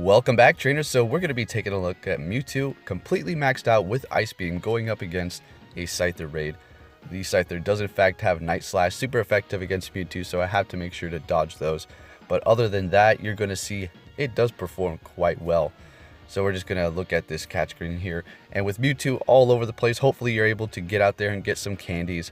Welcome back, trainers. So we're going to be taking a look at Mewtwo completely maxed out with Ice Beam going up against a Scyther raid. The Scyther does in fact have Night Slash, super effective against Mewtwo, so I have to make sure to dodge those. But other than that, you're going to see it does perform quite well. So we're just going to look at this catch screen here. And with Mewtwo all over the place, hopefully you're able to get out there and get some candies.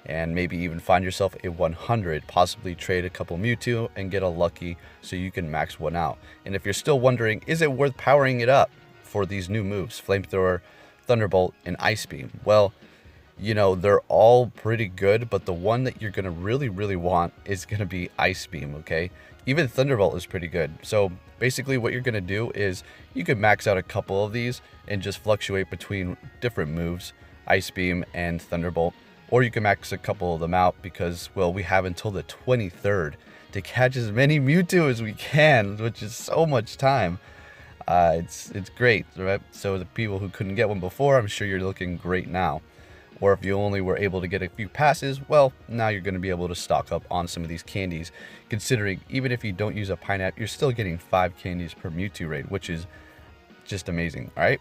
And maybe even find yourself a 100, possibly trade a couple Mewtwo and get a lucky so you can max one out. And if you're still wondering, is it worth powering it up for these new moves, Flamethrower, Thunderbolt, and Ice Beam? Well, you know, they're all pretty good, but the one that you're going to really want is going to be Ice Beam, okay? Even Thunderbolt is pretty good. So basically what you're going to do is you could max out a couple of these and just fluctuate between different moves, Ice Beam and Thunderbolt. Or you can max a couple of them out because, well, we have until the 23rd to catch as many Mewtwo as we can, which is so much time. It's great, right? So the people who couldn't get one before, I'm sure you're looking great now. Or if you only were able to get a few passes, well, now you're going to be able to stock up on some of these candies. Considering even if you don't use a pineapple, you're still getting 5 candies per Mewtwo raid, which is just amazing, all right?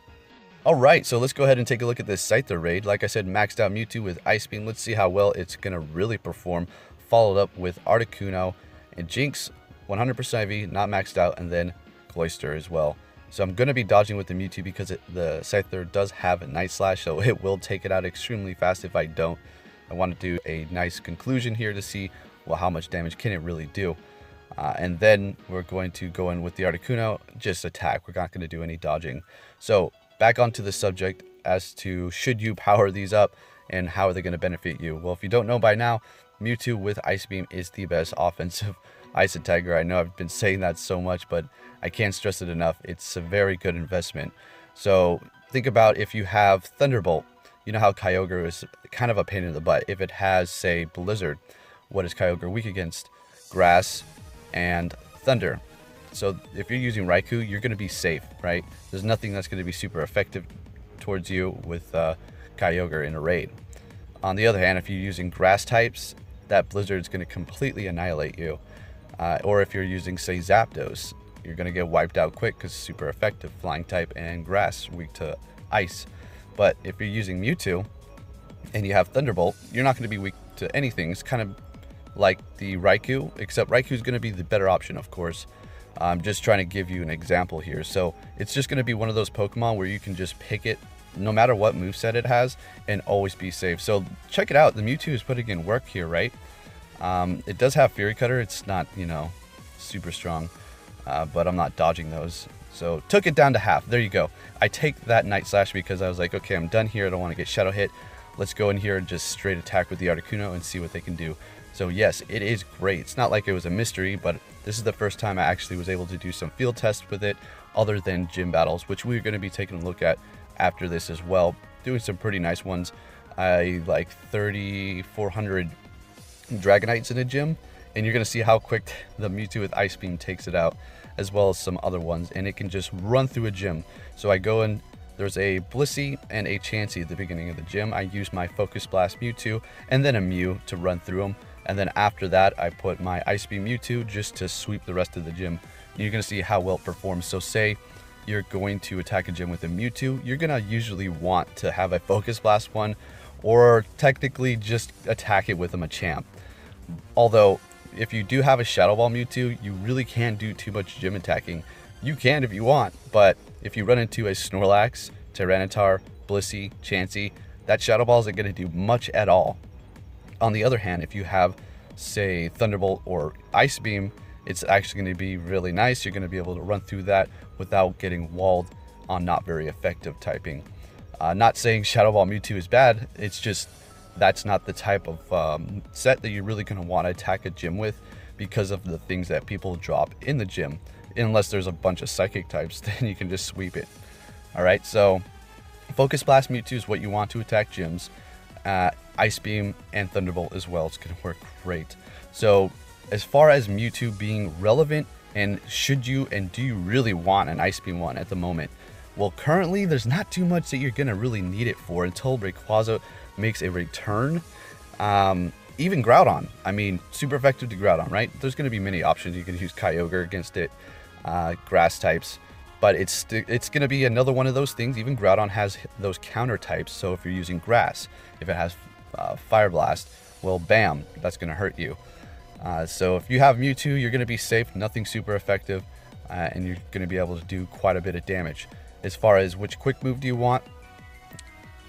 Alright, so let's go ahead and take a look at this Scyther raid. Like I said, maxed out Mewtwo with Ice Beam. Let's see how well it's going to really perform. Followed up with Articuno and Jinx, 100% IV, not maxed out, and then Cloyster as well. So I'm going to be dodging with the Mewtwo because the Scyther does have a Night Slash, so it will take it out extremely fast if I don't. I want to do a nice conclusion here to see, well, how much damage can it really do. And then we're going to go in with the Articuno, just attack. We're not going to do any dodging. So back onto the subject as to should you power these up and how are they going to benefit you. Well, if you don't know by now, Mewtwo with Ice Beam is the best offensive ice attacker. I know I've been saying that so much, but I can't stress it enough. It's a very good investment. So think about if you have Thunderbolt. You know how Kyogre is kind of a pain in the butt. If it has, say, Blizzard, what is Kyogre weak against? Grass and Thunder. So if you're using Raikou, you're going to be safe, right? There's nothing that's going to be super effective towards you with Kyogre in a raid. On the other hand, if you're using grass types, that Blizzard is going to completely annihilate you. Or if you're using, say, Zapdos, you're going to get wiped out quick because it's super effective, flying type and grass, weak to ice. But if you're using Mewtwo and you have Thunderbolt, you're not going to be weak to anything. It's kind of like the Raikou, except Raikou is going to be the better option, of course. I'm just trying to give you an example here. So it's just going to be one of those Pokemon where you can just pick it no matter what moveset it has and always be safe. So check it out. The Mewtwo is putting in work here, right? It does have Fury Cutter. It's not, you know, super strong, but I'm not dodging those. So took it down to half. There you go. I take that Night Slash because I was like, okay, I'm done here. I don't want to get Shadow hit. Let's go in here and just straight attack with the Articuno and see what they can do. So yes, it is great. It's not like it was a mystery, but this is the first time I actually was able to do some field tests with it other than gym battles, which we're going to be taking a look at after this as well. Doing some pretty nice ones. I like 3,400 Dragonites in a gym, and you're going to see how quick the Mewtwo with Ice Beam takes it out, as well as some other ones, and it can just run through a gym. So I go in, there's a Blissey and a Chansey at the beginning of the gym. I use my Focus Blast Mewtwo and then a Mew to run through them. And then after that, I put my Ice Beam Mewtwo just to sweep the rest of the gym. And you're going to see how well it performs. So say you're going to attack a gym with a Mewtwo, you're going to usually want to have a Focus Blast one, or technically just attack it with a Machamp. Although, if you do have a Shadow Ball Mewtwo, you really can't do too much gym attacking. You can if you want, but if you run into a Snorlax, Tyranitar, Blissey, Chansey, that Shadow Ball isn't going to do much at all. On the other hand, if you have, say, Thunderbolt or Ice Beam, it's actually going to be really nice. You're going to be able to run through that without getting walled on not very effective typing. Not saying Shadow Ball Mewtwo is bad, it's just that's not the type of set that you're really going to want to attack a gym with because of the things that people drop in the gym. Unless there's a bunch of Psychic types, then you can just sweep it. Alright, so Focus Blast Mewtwo is what you want to attack gyms. Ice Beam and Thunderbolt as well. It's going to work great. So as far as Mewtwo being relevant, and should you and do you really want an Ice Beam one at the moment? Well, currently there's not too much that you're going to really need it for until Rayquaza makes a return. Even Groudon, I mean, super effective to Groudon, right? There's going to be many options. You can use Kyogre against it, grass types. But it's going to be another one of those things. Even Groudon has those counter types. So if you're using Grass, if it has Fire Blast, well, bam, that's going to hurt you. So if you have Mewtwo, you're going to be safe, nothing super effective, and you're going to be able to do quite a bit of damage. As far as which quick move do you want,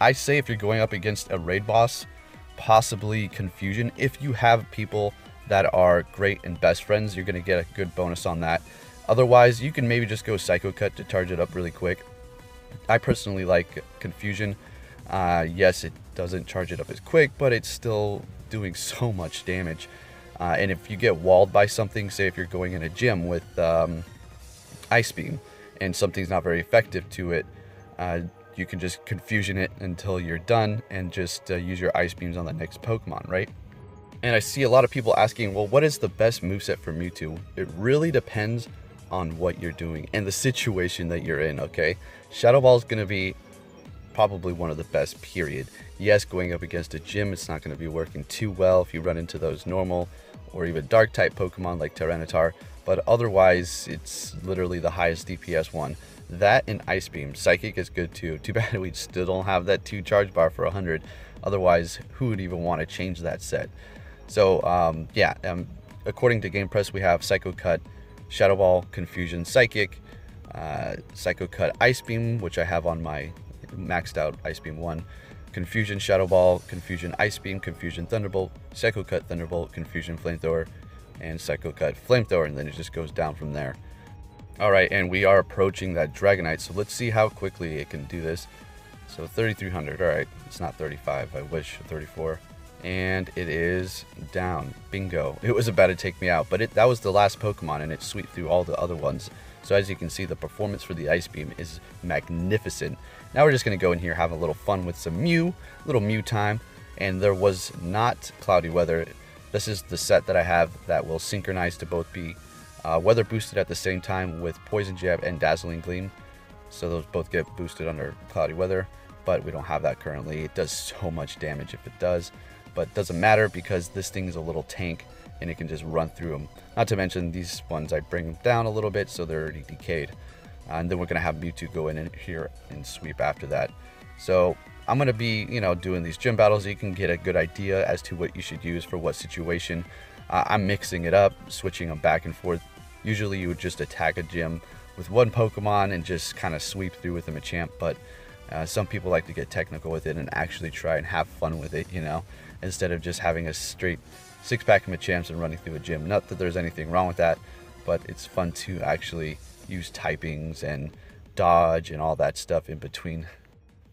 I say if you're going up against a raid boss, possibly Confusion. If you have people that are great and best friends, you're going to get a good bonus on that. Otherwise, you can maybe just go Psycho Cut to charge it up really quick. I personally like Confusion. Yes, it doesn't charge it up as quick, but it's still doing so much damage. And if you get walled by something, say if you're going in a gym with Ice Beam and something's not very effective to it, you can just Confusion it until you're done and just use your Ice Beams on the next Pokemon, right? And I see a lot of people asking, well, what is the best moveset for Mewtwo? It really depends on what you're doing and the situation that you're in, okay? Shadow Ball is going to be probably one of the best, period. Yes, going up against a gym, it's not going to be working too well if you run into those normal or even dark type Pokemon like Tyranitar, but otherwise it's literally the highest DPS one. That and Ice Beam. Psychic is good too. Too bad we still don't have that 2 charge bar for 100. Otherwise, who would even want to change that set? So according to Game Press, we have Psycho Cut, Shadow Ball, Confusion, Psychic, Psycho Cut, Ice Beam, which I have on my maxed out Ice Beam 1, Confusion, Shadow Ball, Confusion, Ice Beam, Confusion, Thunderbolt, Psycho Cut, Thunderbolt, Confusion, Flamethrower, and Psycho Cut, Flamethrower, and then it just goes down from there. Alright, and we are approaching that Dragonite, so let's see how quickly it can do this. So 3,300, alright, it's not 35, I wish, 34. And it is down. Bingo. It was about to take me out, but that was the last Pokemon, and it swept through all the other ones. So as you can see, the performance for the Ice Beam is magnificent. Now we're just going to go in here, have a little fun with some little Mew time. And there was not cloudy weather. This is the set that I have that will synchronize to both be weather boosted at the same time with Poison Jab and Dazzling Gleam. So those both get boosted under cloudy weather, but we don't have that currently. It does so much damage if it does. But it doesn't matter because this thing is a little tank and it can just run through them. Not to mention these ones, I bring them down a little bit so they're already decayed. And then we're going to have Mewtwo go in here and sweep after that. So I'm going to be, doing these gym battles so you can get a good idea as to what you should use for what situation. I'm mixing it up, switching them back and forth. Usually you would just attack a gym with one Pokemon and just kind of sweep through with a Machamp, but some people like to get technical with it and actually try and have fun with it, instead of just having a straight 6-pack of Machamps and running through a gym. Not that there's anything wrong with that, but it's fun to actually use typings and dodge and all that stuff in between.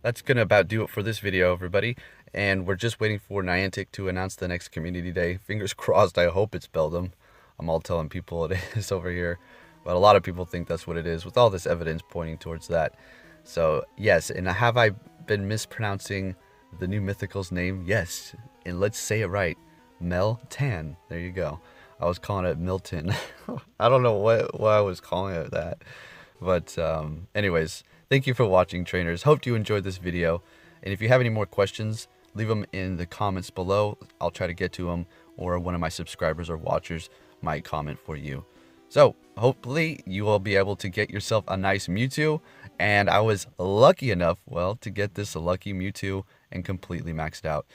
That's gonna about do it for this video, everybody, and we're just waiting for Niantic to announce the next community day. Fingers crossed. I hope it's Beldum. I'm all telling people it is over here, but a lot of people think that's what it is with all this evidence pointing towards that. So yes, and have I been mispronouncing the new Mythical's name? Yes, and let's say it right. Meltan. There you go. I was calling it Milton. I don't know why I was calling it that. But anyways, thank you for watching, trainers. Hope you enjoyed this video. And if you have any more questions, leave them in the comments below. I'll try to get to them, or one of my subscribers or watchers might comment for you. So hopefully you will be able to get yourself a nice Mewtwo. And I was lucky enough, well, to get this lucky Mewtwo and completely maxed out.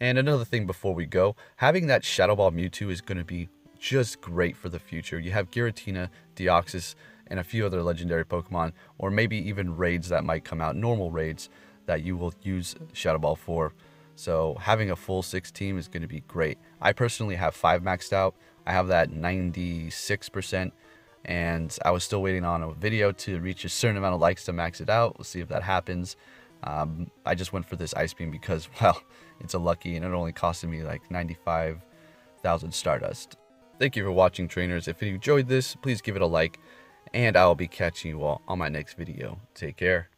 And another thing before we go, having that Shadow Ball Mewtwo is going to be just great for the future. You have Giratina, Deoxys, and a few other legendary Pokemon, or maybe even raids that might come out, normal raids that you will use Shadow Ball for. So having a full 6 team is going to be great. I personally have 5 maxed out. I have that 96%, and I was still waiting on a video to reach a certain amount of likes to max it out. We'll see if that happens. I just went for this Ice Beam because, well, it's a lucky and it only costed me like 95,000 Stardust. Thank you for watching, trainers. If you enjoyed this, please give it a like, and I'll be catching you all on my next video. Take care.